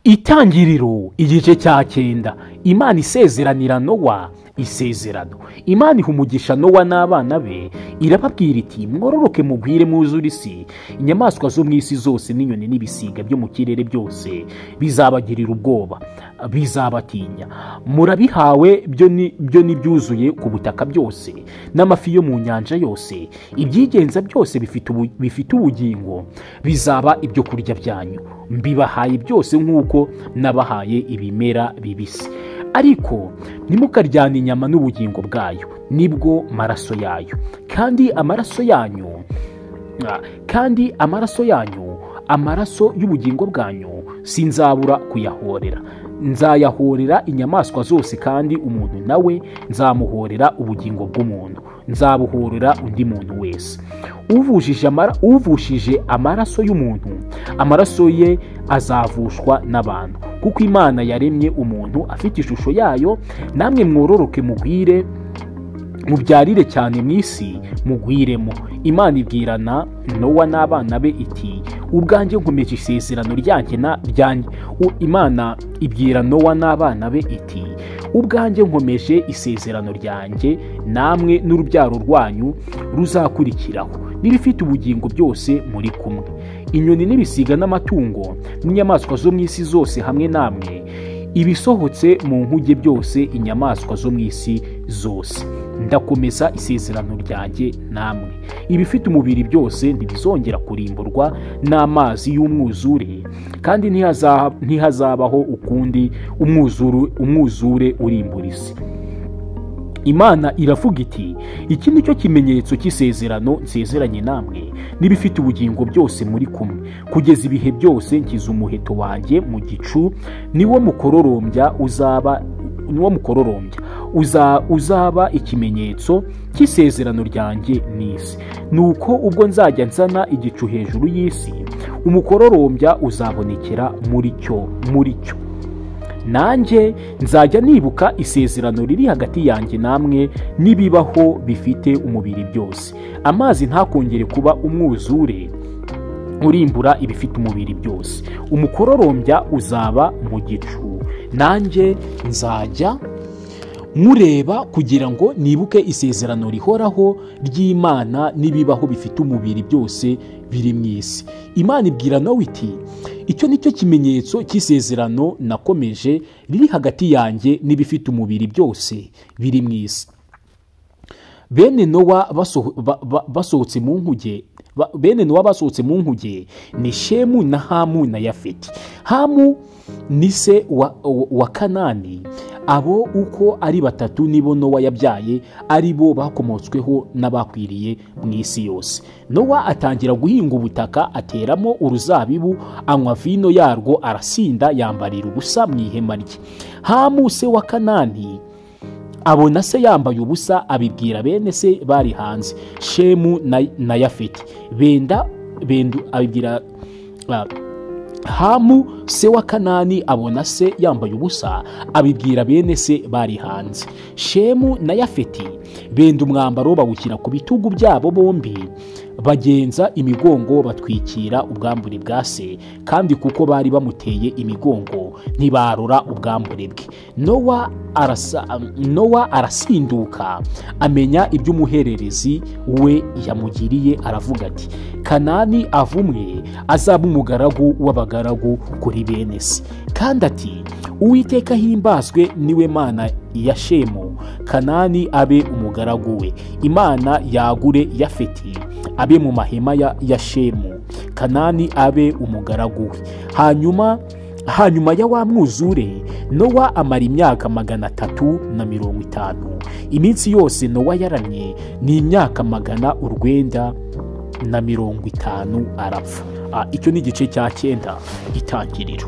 Itangiriro igice cya 9. Imana isezeranira Nowa isezerano. Imana iha umugisha Nowa n'abana be, irababwira iti mwororoke mugwire mwuzure isi, inyamaswa zo mu isi zose n'inyoni n'ibisiga byo mu kirere byose bizabagirira ubwoba, bizabatinya. Murabihawe byo n'ibyuzuye ku butaka byose n'amafi yo mu nyanja yose, ibyigenza byose bifite ubugingo bizaba ibyo kurya byanyu. Mbibahaye byose nk'uko nabahaye ibimera bibisi, ariko ntimukaryana inyama n'ubugingo bwayo, nibwo maraso yayo. Kandi amaraso yanyu, amaraso y'ubugingo bwanyu sinzabura kuyahorera. Nzayahorera inyamaswa zose, kandi umuntu nawe nzamuhorera ubugingo bw'umuntu, nzabuhorera undi muntu wese. Uvushije amaraso y'umuntu, amaraso ye azavushwa n'abantu, kuko Imana yaremye umuntu afite ishusho yayo. Namwe mwororoke mugwire, mubyarire cyane mu isi, mugwiremo. Imana ibwirana Nowa n'abana be iti ubwanjye nkomeje isezerano ryanjye Imana ibwira Nowa n'abana be iti ubwanjye nkomeje isezerano ryanjye namwe n'urubyaro rwanyu ruzakurikiraho, n'ibifite ubugingo byose muri kumwe, inyoni n'ibisiga n'amatungo n'inyamaswa zo mu isi zose hamwe namwe, ibisohotse mu nkuge byose, inyamaswa zo mu isi zose. Ndakomeza isezerano ryanjye namwe. Ibifite umubiri byose ntibizongera kurimburwa n'amazi y'umwuzure, kandi ntihazabaho ukundi umwuzure urimbura isi. Imana iravuga iti iki ni cyo kimenyetso cy'isezerano nsezeranye namwe n'ibifite ubugingo byose muri kumwe, kugeza ibihe byose nkiza umuheto wanjye mu gicu, niwo mukororombya uzaba ikimenyetso cy'isezerano ryanjye n'isi. Nuko ubwo nzajya nzana igicu hejuru y'isi, umukororombya uzabonekera muri cyo. Nanjye nzajya nibuka isezerano riri hagati yanjye namwe n'ibibaho bifite umubiri byose. Amazi ntakongere kuba umwuzure urimbura ibifite umubiri byose. Umukororombya uzaba mu gicu, nanjye nzajya mureba kugira ngo nibuke isezerano rihoraho ry'Imana n'ibibaho bifite umubiri byose biri mu isi. Imana ibwira Nowa iti icyo ni cyo kimenyetso cy'isezerano nakomeje riri hagati yanjye n'ibifite umubiri byose biri mu isi. Bene Nowa basohotse mu nkuge ni Shemu na Hamu na Yafeti. Hamu ni se wa Kanani. Abo uko ari batatu nibo Nowa yabyaye, ari bo bakomotsweho n'abakwiriye mu isi yose. Nowa atangira guhinga ubutaka, ateramo uruzabibu, anywa vino yarwo, arasinda, yambarira ubusa mu ihema rye. Hamu se wa Kanani abona se yambaye ubusa, abibwira bene se bari hanze, Shemu na Yafeti. Hamu se wa Kanani abona se yambaye ubusa, abibwira bene se bari hanze. Shemu na Yafeti benda umwambaro bawushyira ku bitugu byabo bombi, bagenza imigongo, batwikira ubwambure bwa se, kandi kuko bari bamuteye imigongo ntibarora ubwambure bwe. Nowa arasinduka amenya iby'umuhererezi we yamugiriye, aravuga ati Kanani avumwe, azaba umugaragu w'abagaragu kuri bene se. Kandi ati Uwiteka himbazwe, niwe Mana ya Shemu, Kanani abe umugaragu we. Imana yagure Yafeti abe mu mahema ya Shemu, Kanani abe umugaragu we. Hanyuma ya wa mwuzure, Nowa amara imyaka 350. Iminsi yose Nowa yaramye ni imyaka 950, arapfa. Icyo ni igice cya 9 Itangiriro.